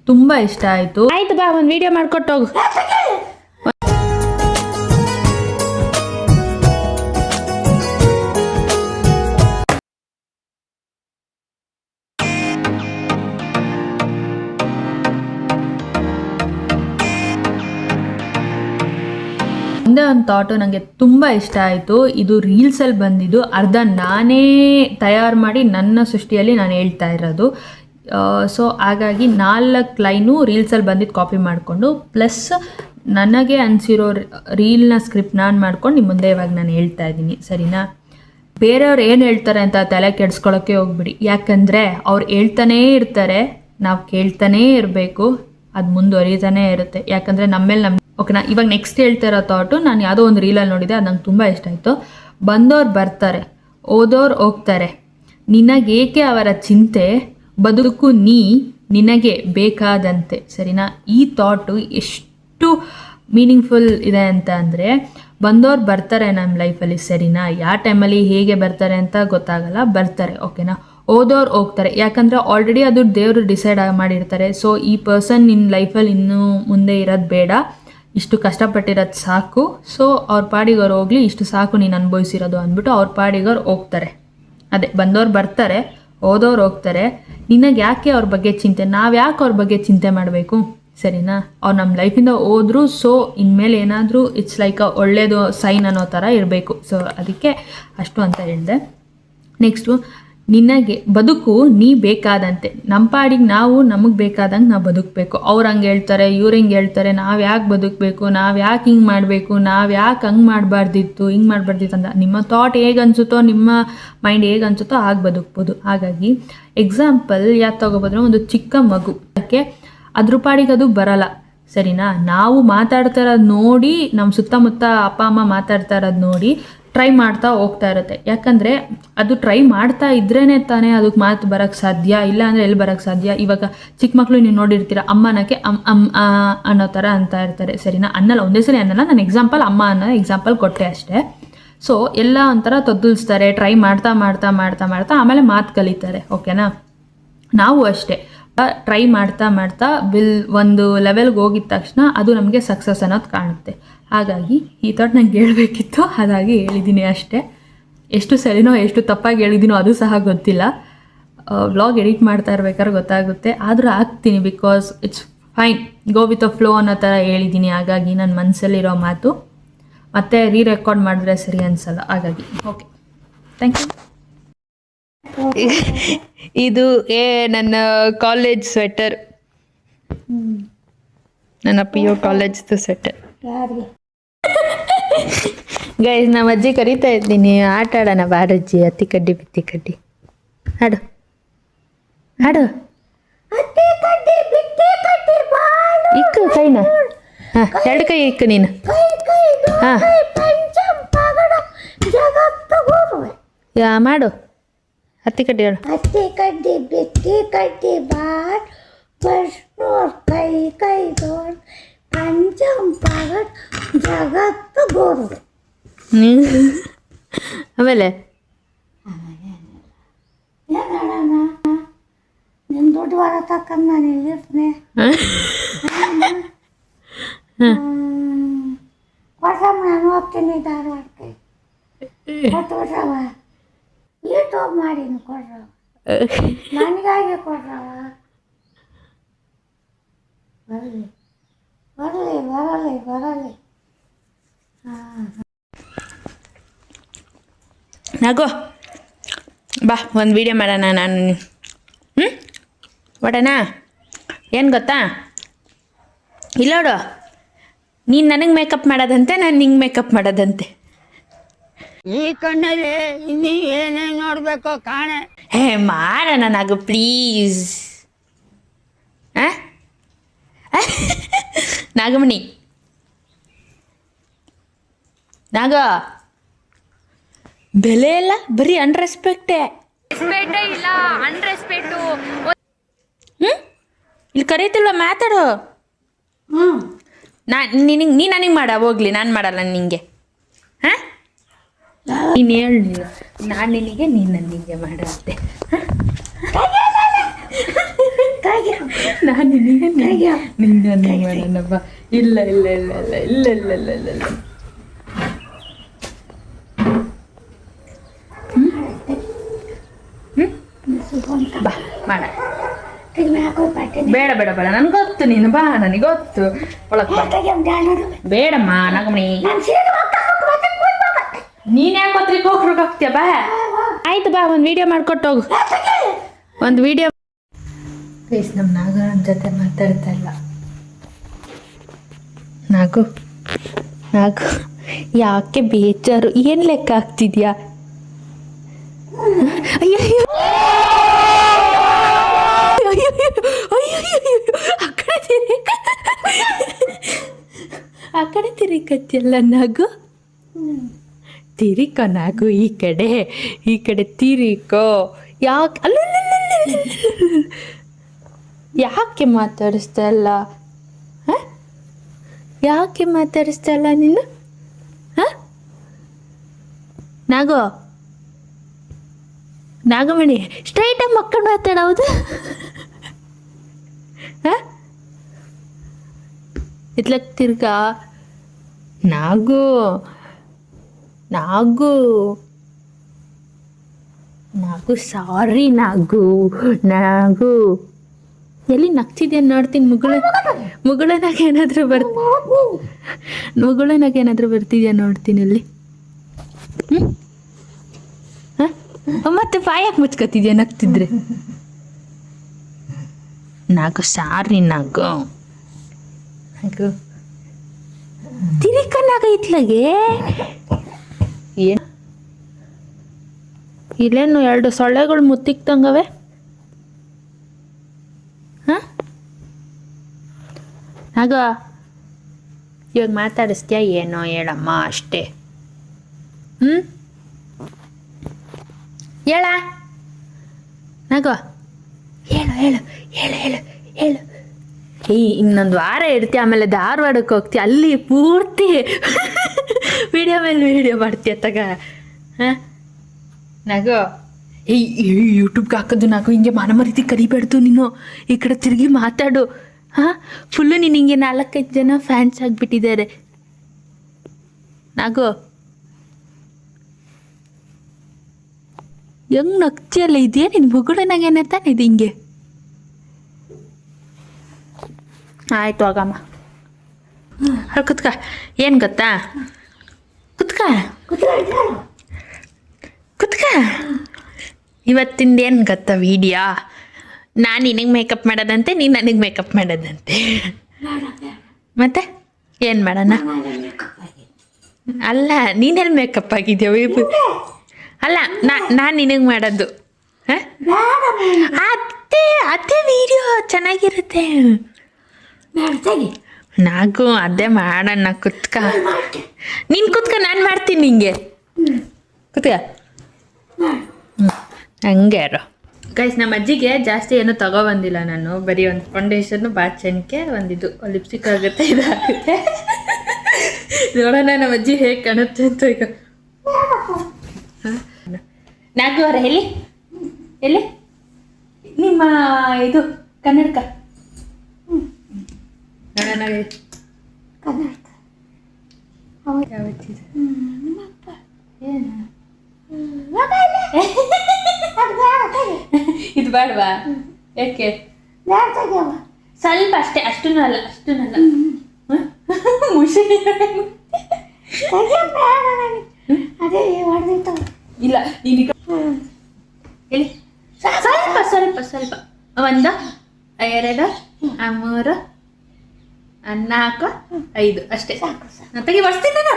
ತುಂಬ ಇಷ್ಟ ಆಯಿತು. ಆಯ್ತು ಬಾ, ಒಂದು ವಿಡಿಯೋ ಮಾಡ್ಕೊಟ್ಟು ಹೋಗು. ಒಂದೇ ಒಂದು ಥಾಟು ನನಗೆ ತುಂಬ ಇಷ್ಟ ಆಯಿತು. ಇದು ರೀಲ್ಸಲ್ಲಿ ಬಂದಿದ್ದು, ಅರ್ಧ ನಾನೇ ತಯಾರು ಮಾಡಿ ನನ್ನ ಸೃಷ್ಟಿಯಲ್ಲಿ ನಾನು ಹೇಳ್ತಾ ಇರೋದು. ಸೊ ಹಾಗಾಗಿ 4 ಲೈನು ರೀಲ್ಸಲ್ಲಿ ಬಂದಿದ್ದು ಕಾಪಿ ಮಾಡಿಕೊಂಡು ಪ್ಲಸ್ ನನಗೆ ಅನಿಸಿರೋ ರೀಲ್ನ ಸ್ಕ್ರಿಪ್ಟ್ ನಾನು ಮಾಡ್ಕೊಂಡು ನಿಮ್ಮ ಮುಂದೆ ಇವಾಗ ನಾನು ಹೇಳ್ತಾ ಇದ್ದೀನಿ, ಸರಿನಾ? ಬೇರೆಯವ್ರು ಏನು ಹೇಳ್ತಾರೆ ಅಂತ ತಲೆ ಕೆಡಿಸ್ಕೊಳ್ಳೋಕ್ಕೆ ಹೋಗ್ಬಿಡಿ. ಯಾಕಂದರೆ ಅವ್ರು ಹೇಳ್ತಾನೇ ಇರ್ತಾರೆ, ನಾವು ಕೇಳ್ತಾನೇ ಇರಬೇಕು, ಅದು ಮುಂದುವರಿತಾನೇ ಇರುತ್ತೆ. ಯಾಕಂದರೆ ನಮ್ಮ ಓಕೆನಾ? ಇವಾಗ ನೆಕ್ಸ್ಟ್ ಹೇಳ್ತಾ ಇರೋ ಥಾಟು ನಾನು ಯಾವುದೋ ಒಂದು ರೀಲಲ್ಲಿ ನೋಡಿದೆ, ಅದು ನಂಗೆ ತುಂಬ ಇಷ್ಟ ಆಯಿತು. ಬಂದವ್ರು ಬರ್ತಾರೆ, ಓದೋರು ಹೋಗ್ತಾರೆ, ನಿನಗೇಕೆ ಅವರ ಚಿಂತೆ, ಬದುಕು ನಿನಗೆ ಬೇಕಾದಂತೆ, ಸರಿನಾ? ಈ ಥಾಟು ಎಷ್ಟು ಮೀನಿಂಗ್ಫುಲ್ ಇದೆ ಅಂತ ಅಂದರೆ, ಬಂದವ್ರು ಬರ್ತಾರೆ ನಮ್ಮ ಲೈಫಲ್ಲಿ, ಸರಿನಾ? ಯಾವ ಟೈಮಲ್ಲಿ ಹೇಗೆ ಬರ್ತಾರೆ ಅಂತ ಗೊತ್ತಾಗಲ್ಲ, ಬರ್ತಾರೆ, ಓಕೆನಾ? ಓದೋರು ಹೋಗ್ತಾರೆ, ಯಾಕಂದರೆ ಆಲ್ರೆಡಿ ಅದು ದೇವರು ಡಿಸೈಡ್ ಮಾಡಿರ್ತಾರೆ. ಸೊ ಈ ಪರ್ಸನ್ ನಿನ್ನ ಲೈಫಲ್ಲಿ ಇನ್ನೂ ಮುಂದೆ ಇರೋದು ಬೇಡ, ಇಷ್ಟು ಕಷ್ಟಪಟ್ಟಿರೋದು ಸಾಕು, ಸೊ ಅವ್ರ ಪಾಡಿಗವ್ರು ಹೋಗಲಿ, ಇಷ್ಟು ಸಾಕು ನೀನು ಅನುಭವಿಸಿರೋದು ಅಂದ್ಬಿಟ್ಟು ಅವ್ರ ಪಾಡಿಗವ್ರು ಹೋಗ್ತಾರೆ. ಅದೇ ಬಂದವ್ರು ಬರ್ತಾರೆ, ಓದೋರು ಹೋಗ್ತಾರೆ, ನಿನಗೆ ಯಾಕೆ ಅವ್ರ ಬಗ್ಗೆ ಚಿಂತೆ, ನಾವು ಯಾಕೆ ಅವ್ರ ಬಗ್ಗೆ ಚಿಂತೆ ಮಾಡಬೇಕು, ಸರಿನಾ? ಅವ್ರು ನಮ್ಮ ಲೈಫಿಂದ ಹೋದ್ರು, ಸೊ ಇನ್ಮೇಲೆ ಏನಾದರೂ ಇಟ್ಸ್ ಲೈಕ್ ಒಳ್ಳೇದು ಸೈನ್ ಅನ್ನೋ ಥರ ಇರಬೇಕು. ಸೊ ಅದಕ್ಕೆ ಅಷ್ಟು ಅಂತ ಹೇಳಿದೆ. ನೆಕ್ಸ್ಟು, ನಿನಗೆ ಬದುಕು ಬೇಕಾದಂತೆ, ನಮ್ಮ ಪಾಡಿಗೆ ನಾವು ನಮಗೆ ಬೇಕಾದಂಗೆ ನಾವು ಬದುಕಬೇಕು. ಅವ್ರು ಹಂಗೆ ಹೇಳ್ತಾರೆ, ಇವ್ರು ಹಿಂಗೆ ಹೇಳ್ತಾರೆ, ನಾವು ಯಾಕೆ ಬದುಕಬೇಕು, ನಾವು ಯಾಕೆ ಹಿಂಗೆ ಮಾಡಬೇಕು, ನಾವು ಯಾಕೆ ಹಂಗೆ ಮಾಡಬಾರ್ದಿತ್ತು, ಹಿಂಗೆ ಮಾಡಬಾರ್ದಿತ್ತು ಅಂತ ನಿಮ್ಮ ಥಾಟ್ ಹೇಗೆ ಅನಿಸುತ್ತೋ, ನಿಮ್ಮ ಮೈಂಡ್ ಹೇಗೆ ಅನಿಸುತ್ತೋ ಹಾಗೆ ಬದುಕ್ಬೋದು. ಹಾಗಾಗಿ ಎಕ್ಸಾಂಪಲ್ ಯಾಕೆ ತಗೋಬೋದ್ರೆ, ಒಂದು ಚಿಕ್ಕ ಮಗು, ಅದಕ್ಕೆ ಅದ್ರ ಪಾಡಿಗೆ ಅದು ಬರಲ್ಲ, ಸರಿನಾ? ನಾವು ಮಾತಾಡ್ತಾ ಇರೋದು ನೋಡಿ, ನಮ್ಮ ಸುತ್ತಮುತ್ತ ಅಪ್ಪ ಅಮ್ಮ ಮಾತಾಡ್ತಾ ಇರೋದು ನೋಡಿ ಟ್ರೈ ಮಾಡ್ತಾ ಹೋಗ್ತಾ ಇರುತ್ತೆ. ಯಾಕಂದರೆ ಅದು ಟ್ರೈ ಮಾಡ್ತಾ ಇದ್ರೇ ತಾನೇ ಅದಕ್ಕೆ ಮಾತು ಬರೋಕ್ಕೆ ಸಾಧ್ಯ, ಇಲ್ಲ ಅಂದರೆ ಎಲ್ಲಿ ಬರೋಕ್ಕೆ ಸಾಧ್ಯ? ಇವಾಗ ಚಿಕ್ಕ ಮಕ್ಕಳು ನೀವು ನೋಡಿರ್ತೀರ, ಅಮ್ಮನಕ್ಕೆ ಅನ್ನೋ ಥರ ಅಂತ ಇರ್ತಾರೆ, ಸರಿನಾ? ಅನ್ನಲ್ಲ, ಒಂದೇ ಸರಿ ಅನ್ನಲ್ಲ, ನಾನು ಎಕ್ಸಾಂಪಲ್ ಅಮ್ಮ ಅನ್ನೋ ಎಕ್ಸಾಂಪಲ್ ಕೊಟ್ಟೆ ಅಷ್ಟೇ. ಸೊ ಎಲ್ಲ ಒಂಥರ ತೊದಲ್ಸ್ತಾರೆ, ಟ್ರೈ ಮಾಡ್ತಾ ಮಾಡ್ತಾ ಮಾಡ್ತಾ ಮಾಡ್ತಾ ಆಮೇಲೆ ಮಾತು ಕಲಿತಾರೆ, ಓಕೆನಾ? ನಾವು ಅಷ್ಟೇ ಟ್ರೈ ಮಾಡ್ತಾ ಮಾಡ್ತಾ ಒಂದು ಲೆವೆಲ್ಗೆ ಹೋಗಿದ ತಕ್ಷಣ ಅದು ನಮಗೆ ಸಕ್ಸಸ್ ಅನ್ನೋದು ಕಾಣುತ್ತೆ. ಹಾಗಾಗಿ ಈ ಥಾಟ್ ನಂಗೆ ಹೇಳಬೇಕಿತ್ತು, ಹಾಗಾಗಿ ಹೇಳಿದ್ದೀನಿ ಅಷ್ಟೇ. ಎಷ್ಟು ಸರಿನೋ ಎಷ್ಟು ತಪ್ಪಾಗಿ ಹೇಳಿದ್ದೀನೋ ಅದು ಸಹ ಗೊತ್ತಿಲ್ಲ. ವ್ಲಾಗ್ ಎಡಿಟ್ ಮಾಡ್ತಾ ಇರ್ಬೇಕಾದ್ರೆ ಗೊತ್ತಾಗುತ್ತೆ, ಆದರೂ ಆಗ್ತೀನಿ, because it's fine, go with a flow ಅನ್ನೋ ಥರ ಹೇಳಿದ್ದೀನಿ. ಹಾಗಾಗಿ ನನ್ನ ಮನಸ್ಸಲ್ಲಿರೋ ಮಾತು ಮತ್ತೆ ರೆಕಾರ್ಡ್ ಮಾಡಿದ್ರೆ ಸರಿ ಅನಿಸಲ್ಲ, ಹಾಗಾಗಿ ಓಕೆ, ಥ್ಯಾಂಕ್ ಯು. ಇದು ನನ್ನ ಕಾಲೇಜ್ ಸ್ವೆಟರ್, ನನ್ನ PU ಕಾಲೇಜ್ದು ಸ್ವೆಟರ್. ಗೈಸ್, ನಮ್ಮ ಅಜ್ಜಿ ಕರಿತಾ ಇದ್ದೀನಿ, ಆಟ ಆಡೋಣ ಬಾರಜ್ಜಿ, ಅತ್ತಿ ಕಡ್ಡಿ ಬಿತ್ತಿ ಕಡ್ಡಿ, ಹಾಡು ಹಾಡು, ಇಕ್ಕು ಕೈನ, ಹಾಂ 2 ಕೈ ಇಕ್ಕು ನೀನು, ಹಾಂ ಮಾಡು, ಹತ್ತಿ ಕಡ್ಡಿ ಹೇಳು. ಹತ್ತಿ ಕಡ್ಡಿ ಬಿತ್ತಿ ಕಡ್ಡಿ ಬಾರ್, ಫಸ್ಟ್ನೋರ್ ಕೈ ಕೈ ದೋರ್, ಪಂಚಂ ಪಗಡ್ ಜಗತ್ತು ಗೋರು. ಆಮೇಲೆ ಏನಾಡೋಣ, ನಿನ್ನ ದುಡ್ಡು ಹೊರ ತಕ್ಕಂಡು ನಾನು ಇಲ್ಲಿರ್ತೀನಿ, ಕೊಡ್ರಮ್ಮ, ನಾನು ಹೋಗ್ತೀನಿ ಧಾರವಾಡಕ್ಕೆ, ಕೊಟ್ಬಿಟ್ರವ, ಯೂಟ್ಯೂಬ್ ಮಾಡೀನಿ, ಕೊಡ್ರವ, ನನಗಾಗಿ ಕೊಡ್ರವ, ಬರಲಿ ಬರಲಿ ಬರಲಿ ಬರಲಿ. ಹಾಂ ನಗೋ ಬಾ, ಒಂದು ವಿಡಿಯೋ ಮಾಡೋಣ ನಾನು, ಮಾಡೋಣ. ಏನು ಗೊತ್ತಾ, ಇಲ್ಲೋಡು, ನೀನು ನನಗೆ ಮೇಕಪ್ ಮಾಡೋದಂತೆ, ನಾನು ನಿಂಗೆ ಮೇಕಪ್ ಮಾಡೋದಂತೆ. ಈ ಕಣ್ಣಲ್ಲಿ ಇನ್ನೀ ಏನೇನು ನೋಡಬೇಕೋ ಕಾಣೆ. ಹೇ ಮಾಡೋಣ ನಾಗು, ಪ್ಲೀಸ್. ನಾಗಮಣಿ, ನಾಗ ಬೆಲೆ ಇಲ್ಲ, ಬರೀ ಅನ್ರೆಸ್ಪೆಕ್ಟೇ, ಇಲ್ಲ ಅನ್ರೆಸ್ಪೆಕ್ಟು. ಇಲ್ಲಿ ಕರೀತಿಲ್ವ, ಮಾತಾಡು. ನೀ ನನಗೆ ಮಾಡ ಹೋಗ್ಲಿ, ನಾನು ಮಾಡಲ್ಲ ನಿಂಗೆ. ಹಾಂ, ನೀನು ಹೇಳು, ನಾನು ನಿನಗೆ, ನೀನು ನನಗೆ ಮಾಡತ್ತೆ. ನಾನು ನಿನ್ನ ಮಾಡೋಣಪ್ಪ. ಇಲ್ಲ ಇಲ್ಲ ಇಲ್ಲ ಇಲ್ಲ ಇಲ್ಲ ಇಲ್ಲ ಇಲ್ಲ ಇಲ್ಲ ಇಲ್ಲ ಬಾ ಮಾಡ. ಬೇಡ ಬೇಡ ಬೇಡ ನನ್ಗೆ ಗೊತ್ತು ನೀನು ಬಾ, ನನಗೆ ಗೊತ್ತು. ಒಳಗೆ ಬಾ. ಬೇಡಮ್ಮ ನಾಗಮಣಿ, ನೀನ್ ಯಾಕೆ ಪತ್ರಿಕೆ ಹೋಗ್ತೀಯ? ಬಾ ಆಯ್ತು ಬಾ, ಒಂದು ವಿಡಿಯೋ ಮಾಡ್ಕೊಟ್ಟೋಗು. ಒಂದು ವಿಡಿಯೋ. ಪ್ಲೀಸ್ ನಮ್ಮ ನಾಗು ನನ್ನ ಜೊತೆ ಮಾತಾಡ್ತಾ ಇಲ್ಲ. ನಾಗು ನಾಗು ಯಾಕೆ ಬೇಜಾರು? ಏನು ಲೆಕ್ಕ ಆಗ್ತಿದ್ಯಾ? ಅಯ್ಯೋ ಆ ಕಡೆ ತಿರಿಕತ್ತಿಯಲ್ಲ ನಾಗು. ತಿರಿಕೋ ನಾಗು, ಈ ಕಡೆ ತಿರಿಕೋ. ಯಾಕೆ ಅಲ್ಲ ಯಾಕೆ ಮಾತಾಡಿಸ್ತಾ ಇಲ್ಲ? ಯಾಕೆ ಮಾತಾಡಿಸ್ತಾ ಇಲ್ಲ ನೀನು? ನಾಗು ನಾಗಮಣಿ ಸ್ಟ್ರೈಟಾಗಿ ಮಕ್ಕಳು ಮಾತಾಡೋದು. ಇತ್ಲಕ್ ತಿರ್ಗಾ ನಾಗು ನಾಗು ನಾಗು ಸಾರಿ ನಾಗು. ನಾಗು ಎಲ್ಲಿ ನಗ್ತಿದ್ಯಾ ನೋಡ್ತೀನಿ. ಮುಗುಳನಾಗ ಏನಾದರೂ ಬರ್ತಿದ್ಯಾ ನೋಡ್ತೀನಿ ಅಲ್ಲಿ. ಮತ್ತೆ ಬಾಯಾಕೆ ಮುಚ್ಕೊತಿದ್ಯಾ ನಗ್ತಿದ್ರೆ? ನಾಗು ಸಾರಿ ನಾಗು. ನಾಗು ತಿರಿಕನಾಗ ಇತ್ಲಾಗೆ ಏನು ಇಲ್ಲೇನು 2 ಸೊಳ್ಳೆಗಳು ಮುತ್ತಿಕ್ತಂಗವೆ. ನಾಗ ಇವಾಗ ಮಾತಾಡಿಸ್ತೀಯಾ ಏನೋ ಹೇಳಮ್ಮ ಅಷ್ಟೇ. ಹೇಳ ನಾಗೋ, ಹೇಳು ಹೇಳು ಹೇಳು ಹೇಳು ಹೇಳು. ಇನ್ನೊಂದು ವಾರ ಇರ್ತೀಯ, ಆಮೇಲೆ ಧಾರವಾಡಕ್ಕೆ ಹೋಗ್ತೀಯ, ಅಲ್ಲಿ ಪೂರ್ತಿ ವಿಡಿಯೋ ಮೇಲೆ ವಿಡಿಯೋ ಮಾಡ್ತೀಯ ತಗ. ನಾಗೋ ಯೂಟ್ಯೂಬ್ಗೆ ಹಾಕೋದು ನಾಗು. ಹಿಂಗೆ ಮಾನಮರೀತಿ ಕರಿಬೇಡ್ದು ನೀನು. ಈ ಕಡೆ ತಿರುಗಿ ಮಾತಾಡು. ಫುಲ್ಲು ನೀನು ಹಿಂಗೆ 4-5 ಜನ ಫ್ಯಾನ್ಸ್ ಆಗಿಬಿಟ್ಟಿದ್ದಾರೆ ನಾಗು. ಹೆಂಗ್ ನಗ್ತಿಯಲ್ಲ, ಇದೆಯಾ ನಿನ್ನ ಮುಗುಳನಾಗೇನೆ ತಾನೆ ಇದು ಹಿಂಗೆ? ಆಯಿತು ಆಗಮ್ಮ, ಅಲ್ಲಿ ಕುತ್ಕ. ಏನು ಗೊತ್ತಾ, ಕುತ್ಕ ಕುತ್ಕ. ಇವತ್ತಿಂದ ಏನು ಗೊತ್ತಾ ವಿಡಿಯೋ? ನಾನು ನಿನಗೆ ಮೇಕಪ್ ಮಾಡೋದಂತೆ, ನೀನು ನನಗೆ ಮೇಕಪ್ ಮಾಡೋದಂತೆ. ಮತ್ತೆ ಏನು ಮಾಡೋಣ? ಅಲ್ಲ, ನೀನೆಲ್ಲಿ ಮೇಕಪ್ ಆಗಿದ್ಯಾ? ಅಲ್ಲ, ನಾನು ನಿನಗೆ ಮಾಡೋದು. ಅದೇ ವಿಡಿಯೋ ಚೆನ್ನಾಗಿರುತ್ತೆ. ನಾಗು ಅದೇ ಮಾಡೋಣ, ಕುತ್ಕ. ನೀನು ಕುತ್ಕ, ನಾನು ಮಾಡ್ತೀನಿ ನಿಂಗೆ. ಕುತ್ಕ. ಹಂಗೆ ಇರೋ. ಗೈಸ್, ನಮ್ಮ ಅಜ್ಜಿಗೆ ಜಾಸ್ತಿ ಏನೂ ತಗೊಬಂದಿಲ್ಲ ನಾನು. ಬರೀ ಒಂದು ಫೌಂಡೇಶನ್ನು, ಬಾಚಣಿಕೆ, ಒಂದಿದು ಲಿಪ್ಸ್ಟಿಕ್ ಆಗುತ್ತೆ, ಇದಾಗುತ್ತೆ. ನೋಡೋಣ ನಮ್ಮ ಅಜ್ಜಿ ಹೇಗೆ ಕಾಣುತ್ತೆ ಅಂತ. ಈಗ ನಾಗು ಅವರ ಎಲ್ಲಿ ನಿಮ್ಮ ಇದು ಕನ್ನಡಕ ನೋಡೋಣ. ಯಾವತ್ತಿದೆ ಇದು ಬೇಡವಾ? ಯಾಕೆ? ಸ್ವಲ್ಪ ಅಷ್ಟೇ, ಅಷ್ಟೂ ಅಲ್ಲ. ಇಲ್ಲ ನೀನೀಗ ಹೇಳಿ. ಸ್ವಲ್ಪ 1 2 3 4 5 ಅಷ್ಟೇ. ತೆಗಿ, ಬರ್ಸ್ತೀನಿ ನಾನು.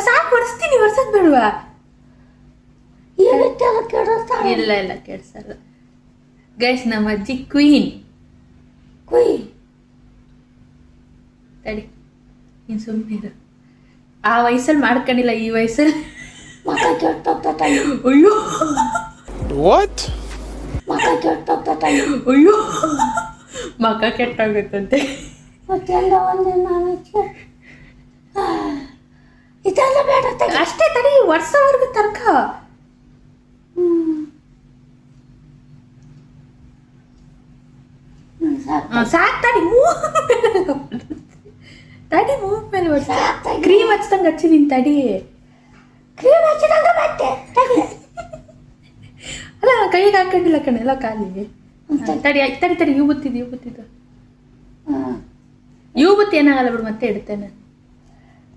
ಸಾಕು, ಬರ್ಸ್ತೀನಿ. ಬರ್ಸಕ್ ಬೇಡವಾ? ಇಲ್ಲ ಕೆಡ್ಸಲ್ಲ. ಗೈಸ್, ನಮ್ಮ ಅಜ್ಜಿ ಕ್ವೀನ್. ತಡಿ, ನೀನು ಸುಮ್ಮನೆ ಆ ವಯಸ್ಸಲ್ಲಿ ಮಾಡ್ಕೊಂಡಿಲ್ಲ, ಈ ವಯಸ್ಸಲ್ಲಿ. ಅಯ್ಯೋ ವಾಟ್? ಅಯ್ಯೋ ಮಗ ಕೆಟ್ಟೋಗುತ್ತಂತೆ. ಅಷ್ಟೇ, ತಡಿ, ವರ್ಷವರೆಗೂ ತರ್ಕ. ಸಾಕು ತಡಿ ತಡಿ ಮೂಗ್ ಮೇಲೆ ಕ್ರೀಮ್ ಹಚ್ದಂಗೆ ಹಚ್ಚಿ ನಿನ್ ತಡಿ ಕ್ರೀಮ್ ಹಚ್ಚಿದಂಗ ಮತ್ತೆ ತಡಿ. ಅಲ್ಲ ನಾನು ಕೈಗೆ ಹಾಕೊಂಡಿಲ್ಲ ಕಣೆಲ್ಲ ಕಾಲಿಗೆ ತಡಿ ತಡಿ ತಡಿ ಇವು ಬುತ್ತಿದ್ದು ಇವು ಬುತ್ತಿ ಏನಾಗಲ್ಲ ಬಿಡು ಮತ್ತೆ ಇಡ್ತೇನೆ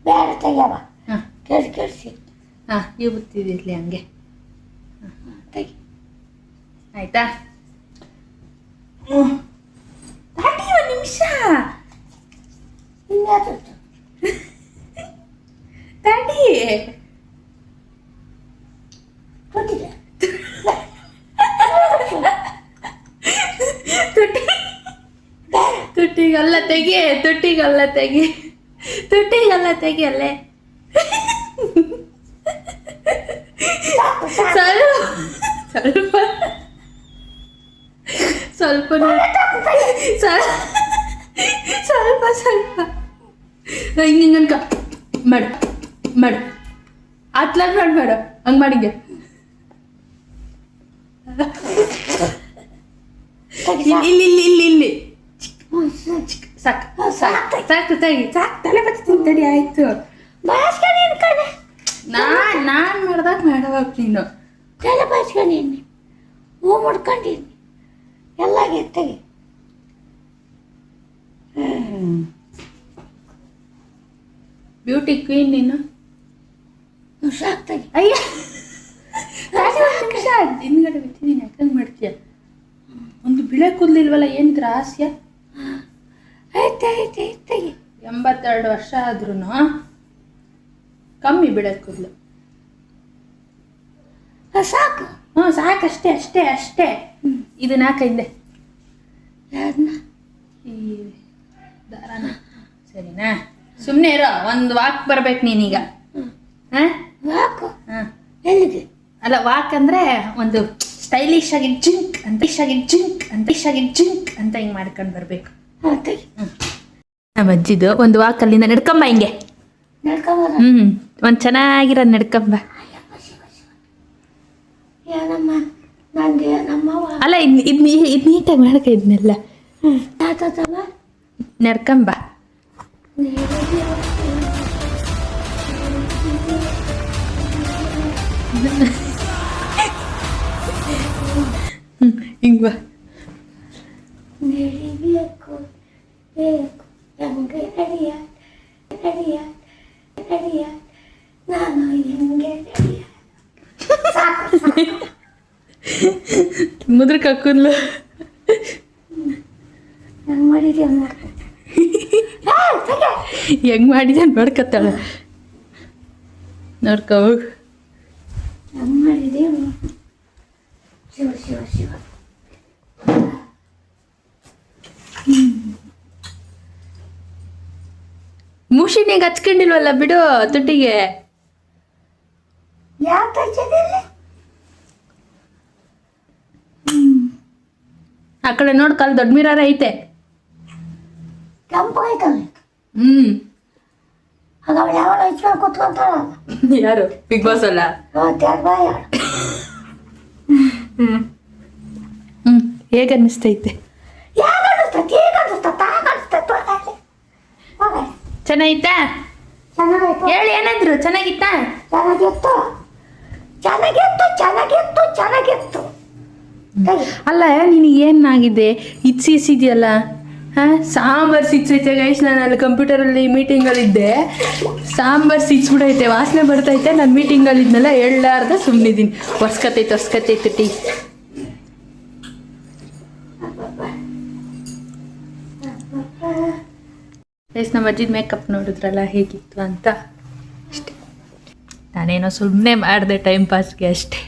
ಬೇಡ ತೆಗಿಯವ. ಹಾಂ ಕೆಡ್ಸಿ ಹಾಂ ಇವು ಬುತ್ತಿದಿರ್ಲಿ ಹಂಗೆ ತೆಗಿ. ಆಯ್ತಾ ತಡಿ ಒಂದು ನಿಮಿಷ ಇನ್ಯಾತದ್ದು ತಡಿ ಗೊತ್ತಿದೆ. ತುಟ್ಟಿಗಲ್ಲ ತೆಗಿ ಅಲ್ಲೇ ಸ್ವಲ್ಪ ಹಿಂಗೆ ಅನ್ಕ ಮಾಡು ಅತ್ಲಾಗ ಮಾಡಬೇಡ ಹಂಗೆ ಮಾಡಿಂಗೆ ಇಲ್ಲಿ ಸಾಕು ತಲೆ ಬಚ್ತೀನಿ ತಡಿ ಆಯ್ತು ನಾನು ಮಾಡ್ದಾಗ ಮಾಡವಾಗ ನೀನು ತಲೆ ಬಾಚ್ಕೊಂಡಿನಿ, ಹೂ ಮುಡ್ಕೊಂಡಿನಿ, ಎಲ್ಲ ಗೆತ್ತಗೆ. ಬ್ಯೂಟಿ ಕ್ವೀನ್ ನೀನು ಸಾಕ್ತಾಗಿ. ಅಯ್ಯ ನಿಮಿಷ ಹಿಂದ್ಗಡೆ ಬಿತ್ತೀನಿ ಯಾಕಂಗೆ ಮಾಡ್ತೀಯ? ಒಂದು ಬಿಳೆ ಕೂದಲಿಲ್ವಲ್ಲ ಏನಿದ್ರ ಹಾಸ್ಯ? ಐತೆ 82 ವರ್ಷ ಆದ್ರೂ ಕಮ್ಮಿ ಬಿಳೆ ಕೂದಲು. ಸಾಕು. ಹ್ಞೂ ಸಾಕಷ್ಟೇ ಇದನ್ನ ಹಾಕೈಂದೆ ಯಾರನ್ನ ಈ ದಾರಾನ ಸರಿನಾ? ಸುಮ್ಮನೆ ಇರೋ, ಒಂದು ವಾಕ್ ಬರ್ಬೇಕು ನೀನೀಗ. ಹಾಂ ಸಾಕು. ಹಾಂ ಎಲ್ಲಿಗೆ? ಅಲ್ಲ ವಾಕ್ ಅಂದರೆ ಒಂದು ಸ್ಟೈಲಿಶ್ ಆಗಿ ಜಿಂಕ್ ಅಂತ ಹಿಂಗೆ ಮಾಡ್ಕೊಂಡು ಬರಬೇಕು. ತೆಗಿ. ನಮ್ಮ ಅಜ್ಜಿದು ಒಂದು ವಾಕ್ ಅಲ್ಲಿಂದ ನಡ್ಕೊಂಬ ಹಿಂಗೆ. ನಡ್ಕೊಂಬರ. ಒಂದು ಚೆನ್ನಾಗಿರೋದು ನಡ್ಕೊಂಬ. ಏನಮ್ಮ ನನಗೆ ನಮ್ಮವ್ವ ಅಲ್ಲ ಇದು ನೀಟಾಗಿ ಮಾಡ್ಕ ಇದನ್ನೆಲ್ಲ ತಾತಮ್ಮ ನಡ್ಕೊಂಬ. ಹಿಂಗೆ ಬಾ. ನಡಿಬೇಕು ಬೇಕು ನಮಗೆ ನಡಿಯ ನಾನು ಹಿಂಗೆ ನಡಿಯ. ಮುದ್ರ ಕಕ್ಕುನ್ಲು ಹೆಂಗೆ ಮಾಡಿದ್ಯ ಹೆಂಗ್ ಮಾಡಿದೆ ನೋಡ್ಕತ್ತಾಳ. ನೋಡ್ಕೊ ಹೋಗು. ಹೆಂಗೆ ಮಾಡಿದ್ಯ ಶಿವ ಮುಷಿನಿಗೆ ಹಚ್ಕೊಂಡಿಲ್ವಲ್ಲ ಬಿಡು ತುಟ್ಟಿಗೆ. ಯಾಕೆ ಹಚ್ಚಿದಿಲ್ಲ? ಆ ಕಡೆ ನೋಡ್ ಕಲ್ ದೊಡ್ಡ ಮಿರರ್ ಐತೆ. ಕೆಂಪು ಐತಲ್ಲ ಆಗ ಅವಳು ಯಾವಾಗ ಹಚ್ಕೊಂಡು ಕೂತ್ಕೊಂತಾಳಲ್ಲ. ಯಾರು ಬಿಗ್ ಬಾಸ್ ಅಲ್ಲ? ಹೇಗೆ ಅನ್ನಿಸ್ತೈತೆ? ಚೆನ್ನಾಗಿತ್ತಾ? ಚೆನ್ನಾಗಾಯ್ತು. ಹೇಳಿ ಏನಾದ್ರು ಚೆನ್ನಾಗಿತ್ತಾ? ಚೆನ್ನಾಗಿತ್ತು. ಅಲ್ಲ ನಿನಗೆ ಏನಾಗಿದೆ? ಇದೆಯಲ್ಲ ಸಾಂಬಾರ್ ಸಿಕ್ಸೈತೆ ಗೈಸ್. ನಾನು ಅಲ್ಲಿ ಕಂಪ್ಯೂಟರಲ್ಲಿ ಮೀಟಿಂಗಲ್ಲಿ ಇದ್ದೆ, ಸಾಂಬಾರ್ ಸಿಕ್ಸ್ಬಿಡೈತೆ, ವಾಸನೆ ಬರ್ತೈತೆ. ನಾನು ಮೀಟಿಂಗಲ್ಲಿ ಇದ್ನೆಲ್ಲ ಹೇಳಲಾರ್ದ ಸುಮ್ಮನಿದ್ದೀನಿ. ಒರ್ಸ್ಕತೈತೆ ಟೀ. ಗೈಸ್ ನಮ್ಮ ಅಜ್ಜಿದ ಮೇಕಪ್ ನೋಡಿದ್ರಲ್ಲ ಹೇಗಿತ್ತು ಅಂತ ಅಷ್ಟೇ. ನಾನೇನೋ ಸುಮ್ಮನೆ ಮಾಡಿದೆ ಟೈಮ್ ಪಾಸ್ಗೆ ಅಷ್ಟೇ.